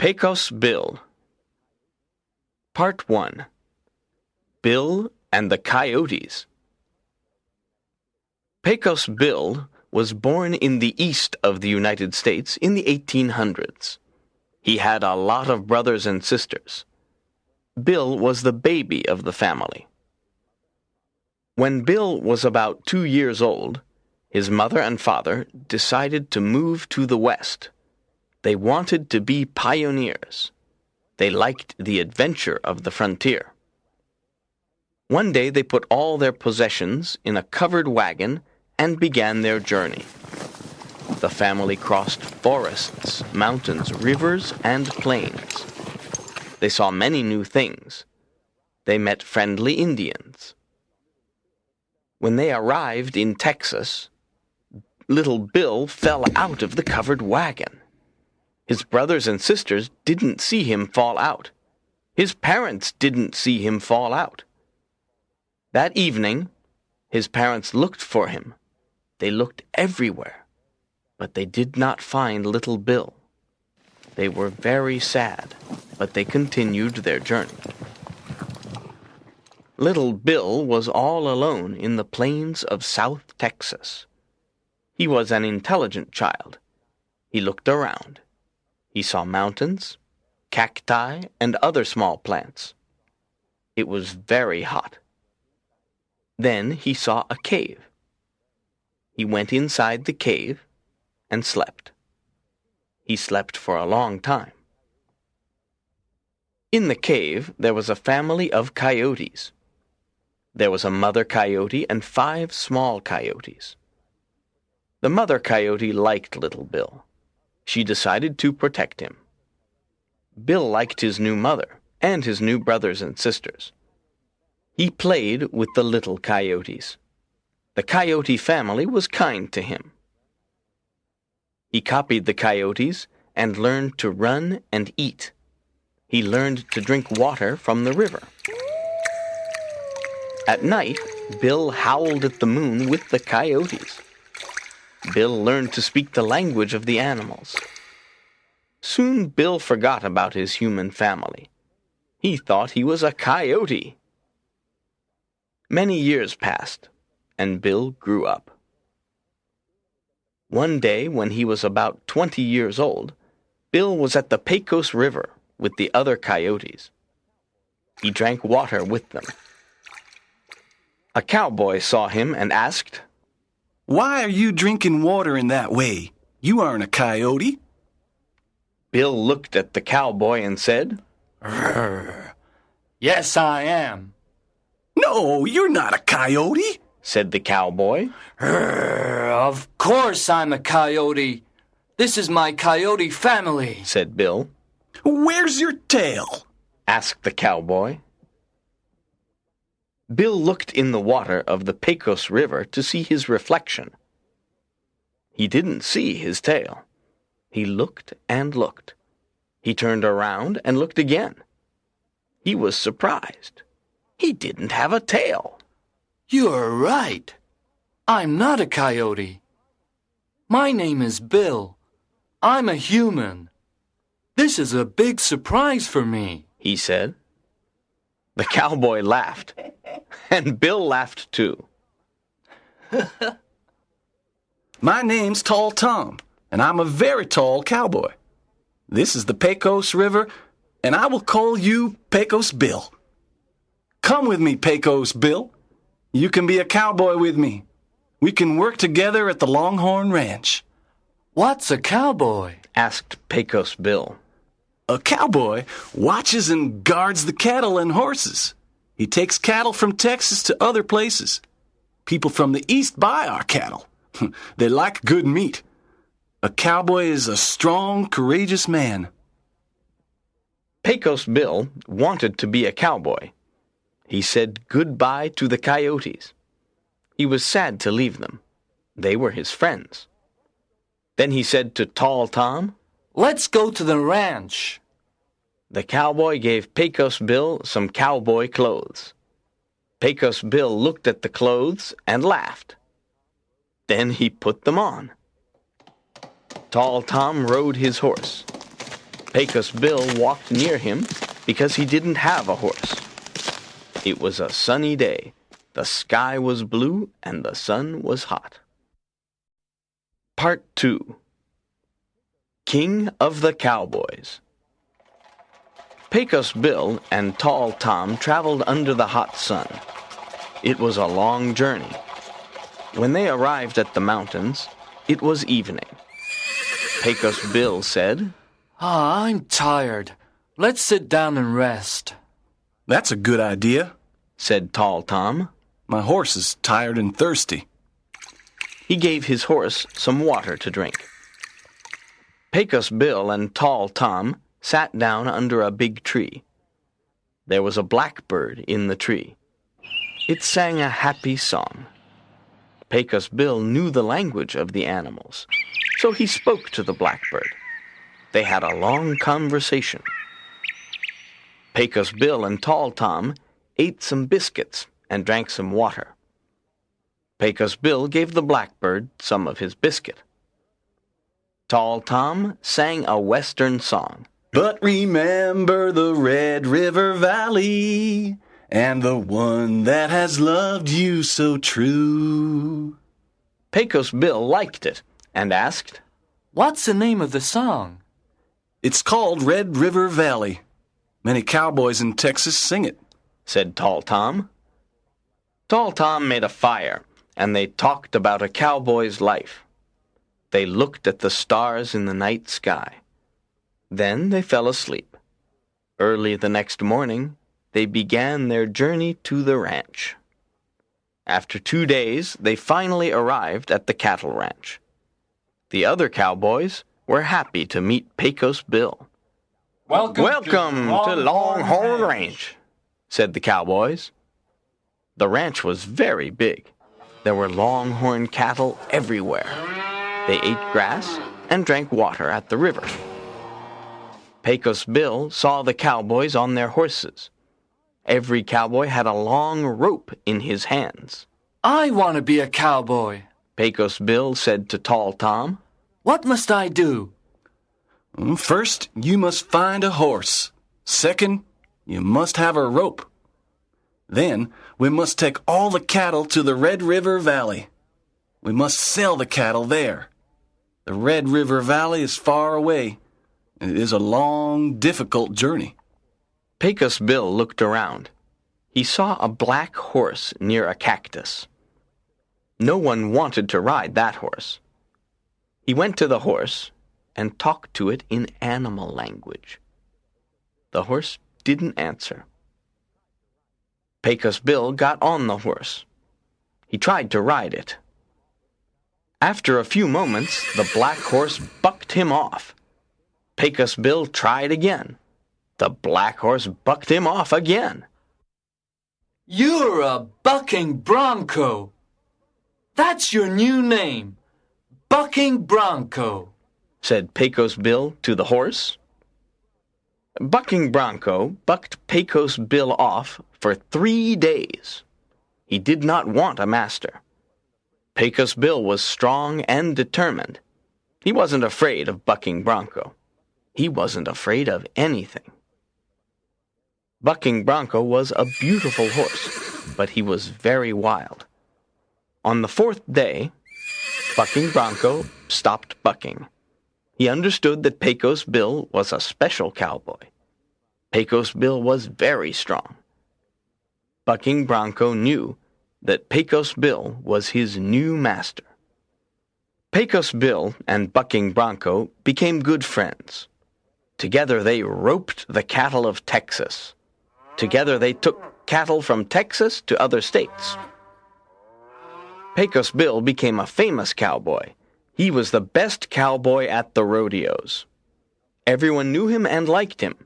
Pecos Bill. Part 1. Bill and the Coyotes. Pecos Bill was born in the east of the United States in the 1800s. He had a lot of brothers and sisters. Bill was the baby of the family. When Bill was about 2 years old, his mother and father decided to move to the west. They wanted to be pioneers. They liked the adventure of the frontier. One day they put all their possessions in a covered wagon and began their journey. The family crossed forests, mountains, rivers, and plains. They saw many new things. They met friendly Indians. When they arrived in Texas, little Bill fell out of the covered wagon. His brothers and sisters didn't see him fall out. His parents didn't see him fall out. That evening, his parents looked for him. They looked everywhere, but they did not find little Bill. They were very sad, but they continued their journey. Little Bill was all alone in the plains of South Texas. He was an intelligent child. He looked around. He saw mountains, cacti, and other small plants. It was very hot. Then he saw a cave. He went inside the cave and slept. He slept for a long time. In the cave, there was a family of coyotes. There was a mother coyote and 5 small coyotes. The mother coyote liked little Bill. She decided to protect him. Bill liked his new mother and his new brothers and sisters. He played with the little coyotes. The coyote family was kind to him. He copied the coyotes and learned to run and eat. He learned to drink water from the river. At night, Bill howled at the moon with the coyotes. Bill learned to speak the language of the animals. Soon Bill forgot about his human family. He thought he was a coyote. Many years passed, and Bill grew up. One day, when he was about 20 years old, Bill was at the Pecos River with the other coyotes. He drank water with them. A cowboy saw him and asked, "Why are you drinking water in that way? You aren't a coyote." Bill looked at the cowboy and said, "Yes, I am." "No, you're not a coyote," said the cowboy. Of course I'm a coyote. This is my coyote family, said Bill. "Where's your tail?" asked the cowboy. Bill looked in the water of the Pecos River to see his reflection. He didn't see his tail. He looked and looked. He turned around and looked again. He was surprised. He didn't have a tail. You're right. I'm not a coyote. My name is Bill. I'm a human. This is a big surprise for me, he said. The cowboy laughed, and Bill laughed too. "My name's Tall Tom, and I'm a very tall cowboy. This is the Pecos River, and I will call you Pecos Bill. Come with me, Pecos Bill. You can be a cowboy with me. We can work together at the Longhorn Ranch." "What's a cowboy?" asked Pecos Bill. "A cowboy watches and guards the cattle and horses. He takes cattle from Texas to other places. People from the east buy our cattle. They like good meat. A cowboy is a strong, courageous man." Pecos Bill wanted to be a cowboy. He said goodbye to the coyotes. He was sad to leave them. They were his friends. Then he said to Tall Tom, "Let's go to the ranch." The cowboy gave Pecos Bill some cowboy clothes. Pecos Bill looked at the clothes and laughed. Then he put them on. Tall Tom rode his horse. Pecos Bill walked near him because he didn't have a horse. It was a sunny day. The sky was blue and the sun was hot. Part 2. King of the Cowboys. Pecos Bill and Tall Tom traveled under the hot sun. It was a long journey. When they arrived at the mountains, it was evening. Pecos Bill said, I'm tired. Let's sit down and rest. That's a good idea, said Tall Tom. My horse is tired and thirsty. He gave his horse some water to drink. Pecos Bill and Tall Tom sat down under a big tree. There was a blackbird in the tree. It sang a happy song. Pecos Bill knew the language of the animals, so he spoke to the blackbird. They had a long conversation. Pecos Bill and Tall Tom ate some biscuits and drank some water. Pecos Bill gave the blackbird some of his biscuit. Tall Tom sang a western song. But remember the Red River Valley, and the one that has loved you so true. Pecos Bill liked it and asked, What's the name of the song? It's called Red River Valley. Many cowboys in Texas sing it, said Tall Tom. Tall Tom made a fire, and they talked about a cowboy's life. They looked at the stars in the night sky. Then they fell asleep. Early the next morning, they began their journey to the ranch. After 2 days, they finally arrived at the cattle ranch. The other cowboys were happy to meet Pecos Bill. Welcome to Longhorn Ranch, said the cowboys. The ranch was very big. There were longhorn cattle everywhere. They ate grass and drank water at the river. Pecos Bill saw the cowboys on their horses. Every cowboy had a long rope in his hands. I want to be a cowboy, Pecos Bill said to Tall Tom. What must I do? First, you must find a horse. Second, you must have a rope. Then, we must take all the cattle to the Red River Valley. We must sell the cattle there. The Red River Valley is far away. It is a long, difficult journey. Pecos Bill looked around. He saw a black horse near a cactus. No one wanted to ride that horse. He went to the horse and talked to it in animal language. The horse didn't answer. Pecos Bill got on the horse. He tried to ride it. After a few moments, the black horse bucked him off. Pecos Bill tried again. The black horse bucked him off again. You're a bucking bronco. That's your new name, Bucking Bronco, said Pecos Bill to the horse. Bucking Bronco bucked Pecos Bill off for 3 days. He did not want a master. Pecos Bill was strong and determined. He wasn't afraid of Bucking Bronco. He wasn't afraid of anything. Bucking Bronco was a beautiful horse, but he was very wild. On the 4th day, Bucking Bronco stopped bucking. He understood that Pecos Bill was a special cowboy. Pecos Bill was very strong. Bucking Bronco knew that Pecos Bill was his new master. Pecos Bill and Bucking Bronco became good friends. Together they roped the cattle of Texas. Together they took cattle from Texas to other states. Pecos Bill became a famous cowboy. He was the best cowboy at the rodeos. Everyone knew him and liked him.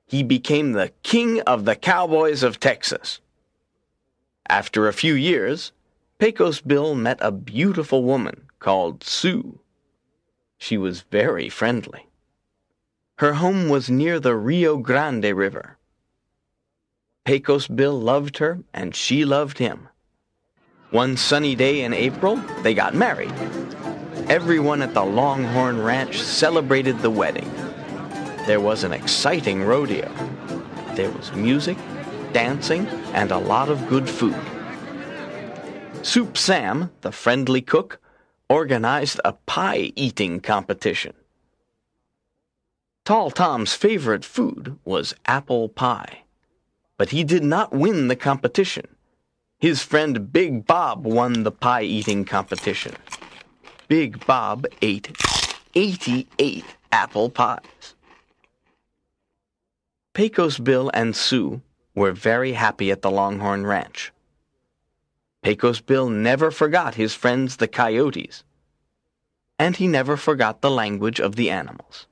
He became the king of the cowboys of Texas. After a few years, Pecos Bill met a beautiful woman called Sue. She was very friendly. Her home was near the Rio Grande River. Pecos Bill loved her, and she loved him. One sunny day in April, they got married. Everyone at the Longhorn Ranch celebrated the wedding. There was an exciting rodeo. There was music, dancing, and a lot of good food. Soup Sam, the friendly cook, organized a pie-eating competition. Tall Tom's favorite food was apple pie, but he did not win the competition. His friend Big Bob won the pie-eating competition. Big Bob ate 88 apple pies. Pecos Bill and Sue were very happy at the Longhorn Ranch. Pecos Bill never forgot his friends the coyotes, and he never forgot the language of the animals.